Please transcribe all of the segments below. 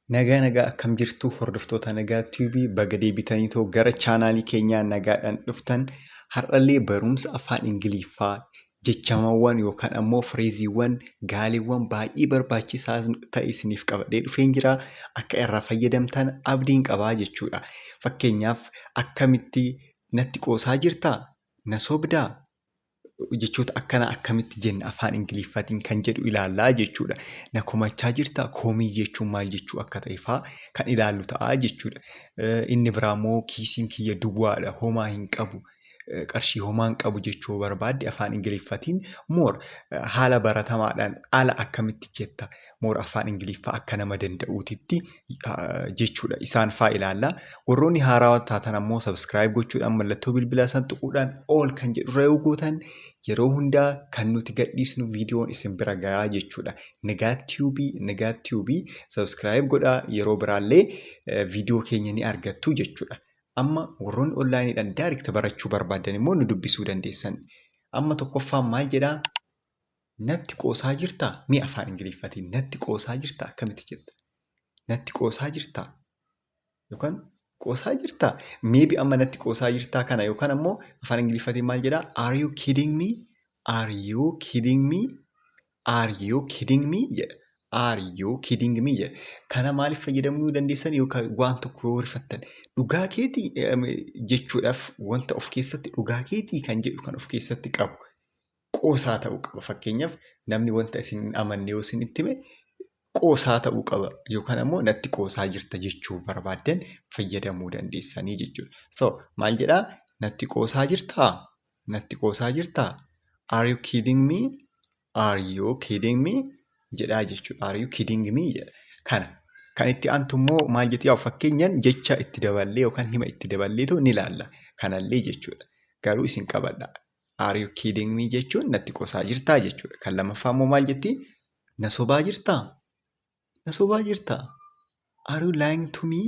Nagaa akkam jirtu hordoftoota Nagaa TV baga deebitanii gara chaanaalii keenyaa nagaadhaan dhuftan har'allee barumsa afaan Ingiliffaa jechamawwan yookaan ammoo fireeziiwwan gaaleewwan baay'ee barbaachisaa ta'e isiniif qabadhee dhufeen jira. Akka irraa fayyadamtan abdiin qabaa jechuudha. Fakkeenyaaf akkamitti natti qoosaa jirtaa? Na sobdaa? Jechoota akkana akkamitti jenna afaan Ingiliffaatiin kan jedhu ilaallaa jechuudha. Na komachaa jirtaa? Koomii jechuun maal jechuu akka ta'e fa'aa kan ilaallu ta'a jechuudha. Inni biraammoo kiisiin kiyya duwwaadha, homaa hin qabu, qarshii homaa hin qabu jechuu barbaadde afaan Ingiliffaatiin haala baratamaadhaan ala akkamitti jetta afaan Ingiliffaa akka nama danda'uutitti jechuudha. Isaan fa'aa ilaallaa. Warroonni haarawaa taatan ammoo sabskiraayib gochuudhaan mallattoo bilbilaa san tuquudhaan ol kan jedhu irra yoo gootan yeroo hundaa kan nuti gadhiisnu viidiyoon isin bira gahaa jechuudha. Nagaa TV sabskiraayib godhaa, yeroo biraallee viidiyoo keenya ni argattu jechuudha. Amma warroonni onlaayiniidhaan daayirikti barachuu barbaadan immoo nu dubbisuu dandeessan. Amma tokkoffaan maal jedhaa? Natti qoosaa jirtaa? Mee afaan Ingiliffaatiin natti qoosaa jirtaa? Akkamitti jetta? Natti qoosaa jirtaa? Yookaan qoosaa jirtaa? Meebi amma natti qoosaa jirtaa kana yookaan ammoo afaan Ingiliffaatiin maal jedhaa? Are you kidding me? Are you kidding me? Are you kidding me? jedha. Are you kidding me? jedha. Kana maaliif fayyadamuu dandeessan yookaan waan tokko yoo rifattan dhugaa keetii jechuudhaaf wanta of keessatti dhugaa keetii kan jedhu kan of keessatti qabu qoosaa ta'uu qaba. Fakkeenyaaf namni wanta isin hin amanne yoo isin itti hime qoosaa ta'uu qaba yookaan ammoo natti qoosaa jirta jechuu barbaaddan fayyadamuu dandeessanii jechuudha. So maal jedhaa? Natti qoosaa jirtaa? Natti qoosaa jirtaa? Are you kidding me? Are you kidding me? jedhaa jechuudha. Are you kidding me? jedha. Kana kan itti aantu immoo maal jetti? Fakkeenyaan jecha itti daballee yookaan hima itti daballeetu ni ilaalla. Kanallee jechuudha. Garuu isin qabadha. Are you kidding me jechuun natti qoosaa jirtaa jechuudha. Kan lammaffaa immoo maal jetti? Na sobaa jirtaa? Na sobaa jirtaa? Are you lying to me?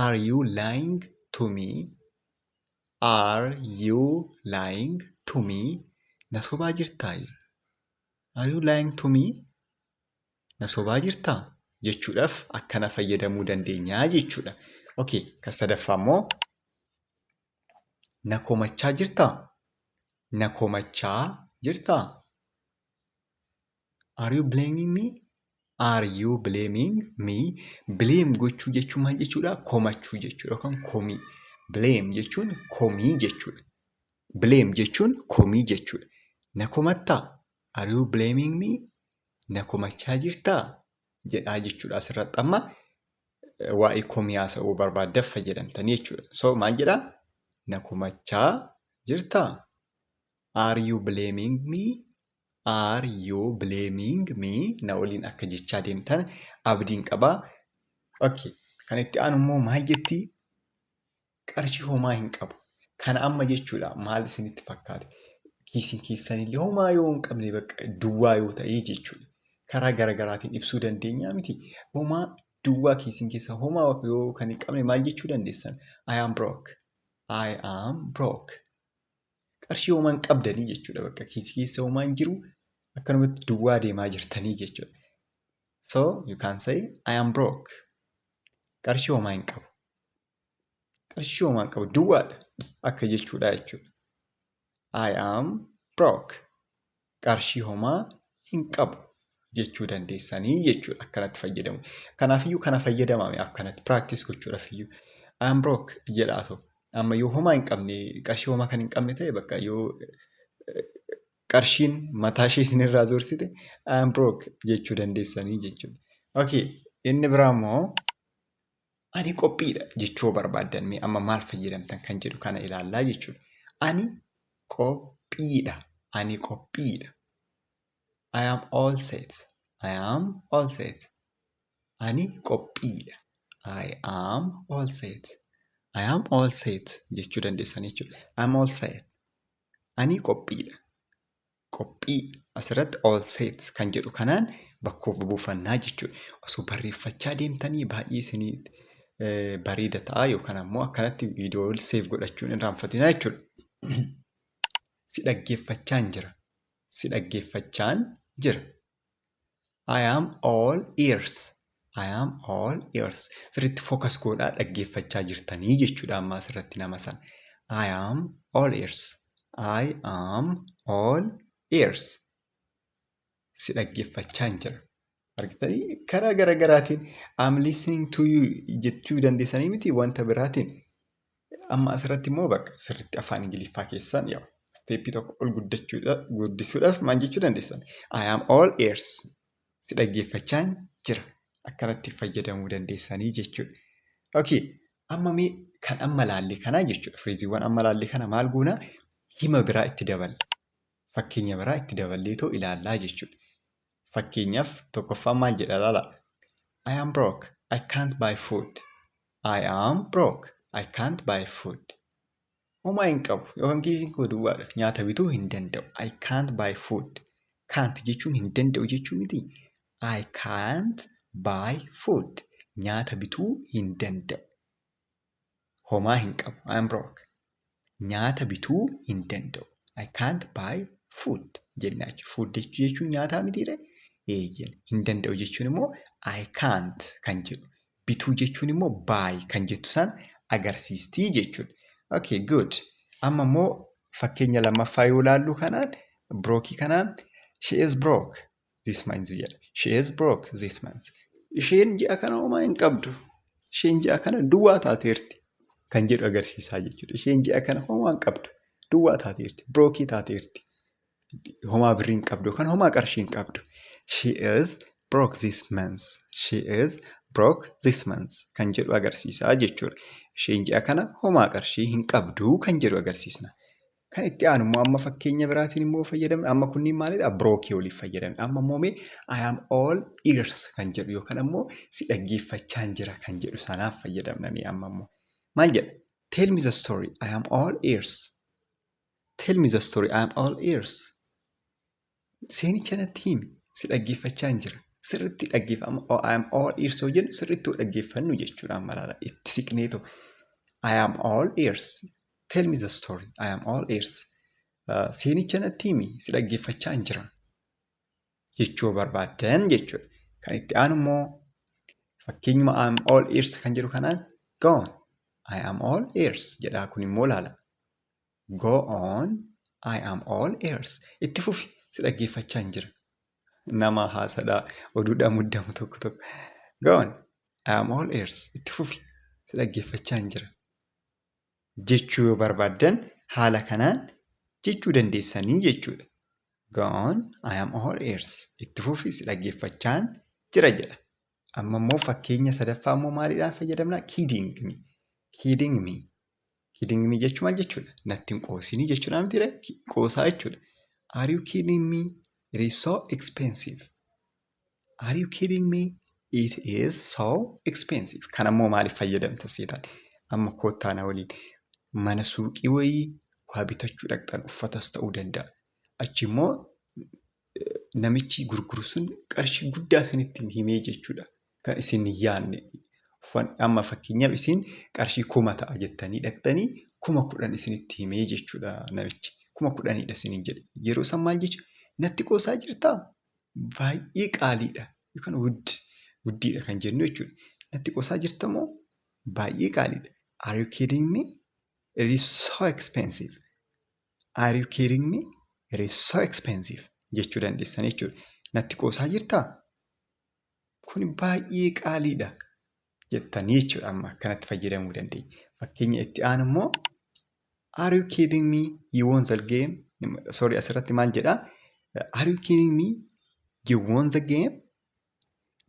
Are you lying to me? Are you lying to me? Na sobaa jirtaa? Are you lying to me? Na sobaa jirtaa? Jechuudhaaf akkana fayyadamuu dandeenyaa jechuudha. Okay, kan sadaffaa immoo na komachaa jirtaa? Na komachaa jirtaa? Are you blaming me? Are you blaming me? Blame gochuu jechuun maal jechuudha? Komachuu jechuudha yookaan komii. Blame jechuun komii jechuudha. Blame jechuun komii jechuudha. Na komattaa? Are you blaming me? Na komachaa jirtaa? Jedhaa jechuudha. Asirratti amma waa'ee komii haasa'uu barbaaddeef fayyadamtanii jechuudha. So maal jedhaa? Na komachaa jirtaa? Are you blaming me? Are you blaming me? Na waliin akka jechaa deemtan abdiin qabaa. Okay. Kan itti aanu immoo maal jettii? Qarshii homaa hin qabu. Kana amma jechuudha maal isinitti fakkaate? Kiisiin keessanillee homaa yoo hin qabne bakka duwwaa yoo ta'e jechuudha. Karaa garaagaraatiin ibsuu dandeenya miti. Homaa duwwaa kiisiin keessa homaa yoo kan hin qabne maal jechuu dandeessan? I am broke. I am broke. Qarshii homaa hin qabdanii jechuudha. Bakka kiisii keessa homaa hin jiru akkanumatti duwwaa deemaa jirtanii jechuudha. So you can say I am broke. Qarshii homaa hin qabu. Qarshii homaa hin qabu duwwaadha akka jechuudha jechuudha. I am broke. Qarshii homaa hin qabu jechuu dandeessanii jechuudha. Akkanatti fayyadamu. Kanaafiyyuu kana fayyadamame akkanatti practice gochuudhaafiyyuu. I am broke jedhaatoo. Amma yoo homaa hin qabne qarshii homaa kan hin qabne ta'e bakka yoo qarshiin mataa ishee isinirraa zoorsite I am broke jechuu dandeessanii jechuudha. Okay, inni biraa immoo ani qophiidha jechuu barbaaddan amma maal fayyadamtan kan jedhu kana ilaallaa jechuudha. Ani qophiidha. Ani qophiidha. I am all set. I am all set. Ani qophiidha. I am all set. I am all set jechuu dandeessanii jechuudha. I am all set. Ani qophiidha. Qophii asirratti all set kan jedhu kanaan bakkoof buufannaa jechuudha. Osoo barreeffachaa deemtanii baay'ee isinii bareeda ta'a yookaan ammoo akkanatti viidiyoo seef godhachuun irraanfatinaa jechuudha. Si dhaggeeffachaan jira. Si dhaggeeffachaan jira. I am all ears. I am all ears. Sirriitti focus godhaa dhaggeeffachaa jirtanii jechuudha amma asirratti nama sana. I am all ears. I am all ears. Si dhaggeeffachaa jira. Argitanii karaa garaagaraatiin I'm listening to you jechuu dandeessanii miti wanta biraatiin. Amma asirratti immoo bakka sirriitti afaan Ingiliffaa keessaan steeppii tokko ol guddisuudhaaf maal jechuu dandeessan? I am all ears. Si dhaggeeffachaa jira. Akkanatti fayyadamuu dandeessanii jechuudha. Okay. Amma mee kan amma laallee kanaa jechuudha. Fireeziiwwan amma laallee kana maal goonaa? Hima biraa itti daballa. Fakkeenya biraa itti daballeetoo ilaallaa jechuudha. Fakkeenyaaf tokkoffaan maal jedha laala? I am broke. I can't buy food. I am broke. I can't buy food. Homaa hin qabu yookaan kiisiin koo duwwaadha. Nyaata bituu hin danda'u. I can't buy food. Can't jechuun hin danda'u jechuu miti. I can't buy food. Nyaata bituu hin danda'u. Homaa hin qabu. I am broke. Nyaata bituu hin danda'u. I can't buy food jennaa jechuudha. Food jechuun nyaataa mitiidha. Hin danda'u jechuun immoo I can't kan jedhu. Bituu jechuun immoo buy kan jettu san agarsiistii jechuudha. Okay, good. Amma immoo fakkeenya lammaffaa yoo ilaallu kanaan brookii kanaan she is broke this month jedha. She is broke this month. Isheen ji'a kana homaa hin qabdu. Isheen ji'a kana duwwaa taateerti kan jedhu agarsiisaa jechuudha. Isheen ji'a kana homaa hin qabdu. Duwwaa taateerti. Brookii taateerti. Homaa birrii hin qabdu kan homaa qarshii hin qabdu. She is broke this month. She is broke this month kan jedhu agarsiisaa jechuudha. Isheen ji'a kana homaa qarshii hin qabdu kan jedhu agarsiisna. Kan itti aanu immoo amma fakkeenya biraatiin immoo fayyadamna. Amma kunniin maalidha? Brookii waliif fayyadamna. Amma immoo mee I am all ears kan jedhu yookaan immoo si dhaggeeffachaan jira kan jedhu sanaaf fayyadamna mee amma immoo. Maal jedha? Tell me the story. I am all ears. Tell me the story. I am all ears. Seenicha natti himi. Si dhaggeeffachaan jira. Sirriitti dhaggeeffama. I am all ears yoo jennu sirriitti dhaggeeffannu jechuudha amma laala. Itti siqneetoo. I am all ears. Tell me the story. I am all ears. Seenicha natti himi. Si dhaggeeffachaan jira. Jechuu barbaadan jechuudha. Kan itti aanu immoo fakkeenyuma I am all ears kan jedhu kanaan go on. I am all ears jedhaa kun immoo laala. Go on. I am all ears. Itti fufi. Si dhaggeeffachaan jira. Nama haasadhaa oduudhaa muddamu tokko. Go on. I am all ears. Itti fufi. Si dhaggeeffachaan jira. Jechuu yoo barbaadan haala kanaan jechuu dandeessanii jechuudha. Go on. I am all ears. Itti fufi. Si dhaggeeffachaan jira jedha. Amma immoo fakkeenya sadaffaa immoo maaliidhaan fayyadamna? Kidding me. Kidding me. Kidding me jechuun maal jechuudha? Natti hin qoosinii jechuudha mitiidha? Qoosaa jechuudha. Are you kidding me? It is so expensive. Are you kidding me? It is so expensive. Kan ammoo maaliif fayyadamta seetaan? Amma koottaana waliin mana suuqii wayii waa bitachuu dhaqxan uffatas ta'uu danda'a. Achi immoo namichi gurguru sun qarshii guddaa isinitti himee jechuudha. Kan isin hin yaadne. Amma fakkeenyaaf isin qarshii 1000 ta'a jettanii dhaqxanii 10,000 isinitti himee jechuudha namichi. 10,000dha isiniin jedhe. Yeroo san maal jechuudha? Natti qoosaa jirtaa? Baay'ee qaaliidha. Yookaan wuddiidha kan jennu jechuudha. Natti qoosaa jirta moo? Baay'ee qaaliidha. Are you kidding me? It is so expensive. Are you kidding me? It is so expensive. Jechuu dandeessan jechuudha. Natti qoosaa jirtaa? Kun baay'ee qaaliidha. Jettanii jechuudha amma kanatti fayyadamuu dandeenya. Fakkeenya itti aanu immoo Are you kidding me? You won the game. Sorry, asirratti maal jedhaa? Are you kidding me? You won the game?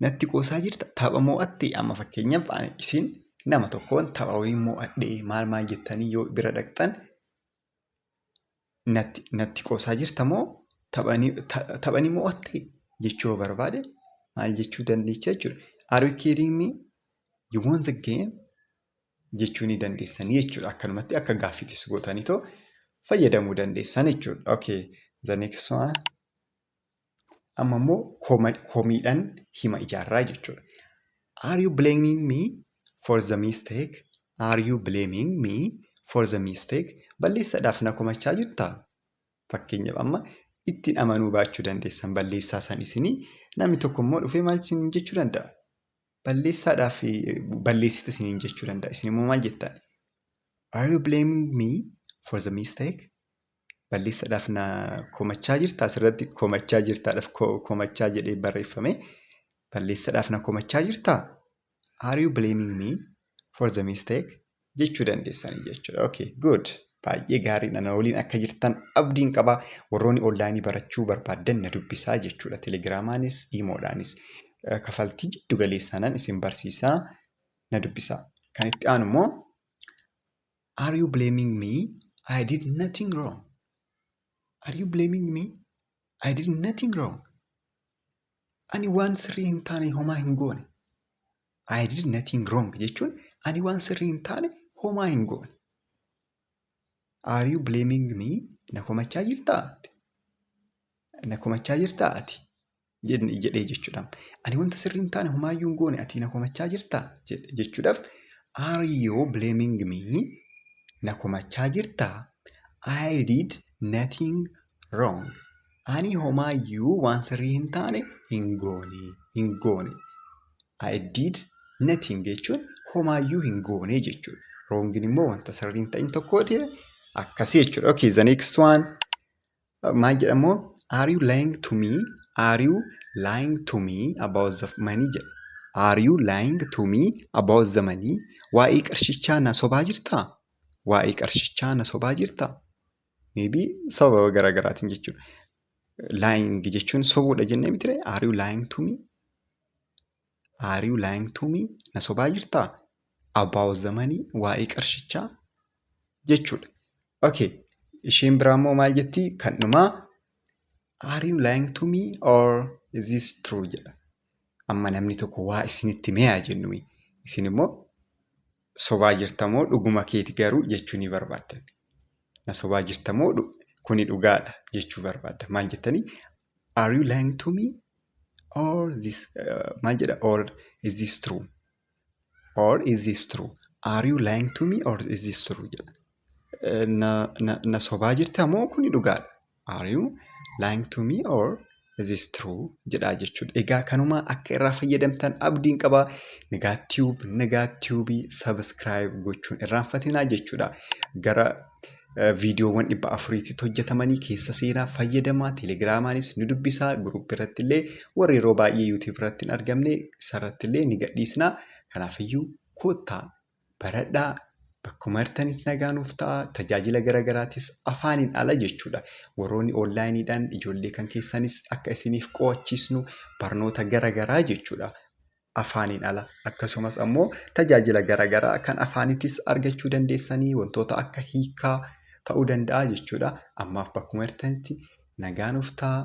Natti qoosaa jirta? Tapha moo'atte amma fakkeenyaaf isin nama tokkoon tapha wayii moo'adhee maal jettanii yoo bira dhaqxan natti qoosaa jirta moo taphanii moo'atte jechuu barbaade maal jechuu dandeecha jechuudha. Are you kidding me? You won the game? Jechuu ni dandeessanii jechuudha. Akkanumatti akka gaaffiitis gootanii too fayyadamuu dandeessan jechuudha. Okay, the next one. Amma immoo komiidhaan hima ijaarraa jechuudha. Are you blaming me for the mistake? Are you blaming me for the mistake? Balleessaadhaaf na komachaa jirtaa? Fakkeenyaaf amma ittiin amanuu baachuu dandeessan balleessaa san isinii namni tokko immoo dhufee maal isin jechuu danda'a? balleessaadhaaf balleessita isiniin jechuu danda'a. Isin immoo maal jettan? Are you blaming me for the mistake? Balleessaadhaaf na komachaa jirta? Asirratti komachaa jirtaadhaaf komachaa jedhee barreeffame. Balleessaadhaaf na komachaa jirta? Are you blaming me for the mistake? Jechuu dandeessanii jechuudha. Okay, good. Baay'ee gaariidha. Na waliin akka jirtan abdiin qaba. Warroonni onlaayinii barachuu barbaadan na dubbisaa jechuudha. Telegiraamaanis, iimoodhaanis kafaltii giddu galeessaanan isin barsiisaa na dubbisaa. Kan itti aanu immoo Are you blaming me? I did nothing wrong. Are you blaming me? I did nothing wrong. Ani waan sirrii hin taane homaa hin goone. I did nothing wrong jechuun ani waan sirrii hin taane homaa hin goone. Are you blaming me? Na komachaa jirtaa? Na komachaa jirtaa ati? Jedhee jechuudha. Ani wanta sirrii hin taane homaayyuu hin goone ati na komachaa jirtaa? Jechuudhaaf Are you blaming me? Na komachaa jirtaa? I did nothing wrong. Ani homaayyuu waan sirrii hin taane hin goone. I did nothing jechuun homaayyuu hin goone jechuudha. Wrongin immoo wanta sirrii hin ta'in tokkooti. Akkasii jechuudha. Okay, the next one. Maal jedhamoo? Are you lying to me? Are you lying to me about the money jedha. Are you lying to me about the money? Waa'ee qarshichaa na sobaa jirtaa? Waa'ee qarshichaa na sobaa jirtaa? Maybe sababa garaagaraatiin jechuudha. Lying jechuun sobuudha jennee miti ree? Are you lying to me? Are you lying to me? Na sobaa jirtaa? About the money? Waa'ee qarshichaa jechuudha. Okay, isheen biraa immoo maal jettii? Kan dhumaa Are you lying to me or is this true jedha. Amma namni tokko waa isinitti meeyaa jennumi. Isin immoo sobaa jirtamoo dhuguma keeti garuu jechuu ni barbaaddan. Na sobaa jirtamoo kuni dhugaadha jechuu barbaadda. Maal jettanii? Are you lying to me or this maal jedha? Or is this true? Or is this true? Are you lying to me or is this true jedha. Na sobaa jirtamoo kuni dhugaadha. Are you lying to me or is this true? Jedhaa jechuudha. Egaa kanuma akka irraa fayyadamtan abdiin qaba. Nagaa tiyuubii subscribe gochuun irraanfatinaa jechuudha. Gara viidiyoowwan 400tti hojjetamanii keessa seenaa fayyadamaa. Telegiraamaanis ni dubbisaa. Guruup irratti illee warri yeroo baay'ee yuutuub irratti hin argamne isarratti illee ni gadhiisnaa. Kanaafiyyuu koottaa baradhaa. Bakkuma hirtanitti nagaa nuuf ta'a. Tajaajila garaagaraatis afaaniin ala jechuudha. Warroonni onlaayiniidhaan ijoollee kan keessanis akka isiniif qo'achiisnu barnoota garagaraa jechuudha. Afaaniin ala akkasumas ammoo tajaajila garagaraa kan afaanittis argachuu dandeessanii wantoota akka hiikaa ta'uu danda'a jechuudha. Ammaaf bakkuma hirtanitti nagaa nuuf ta'a.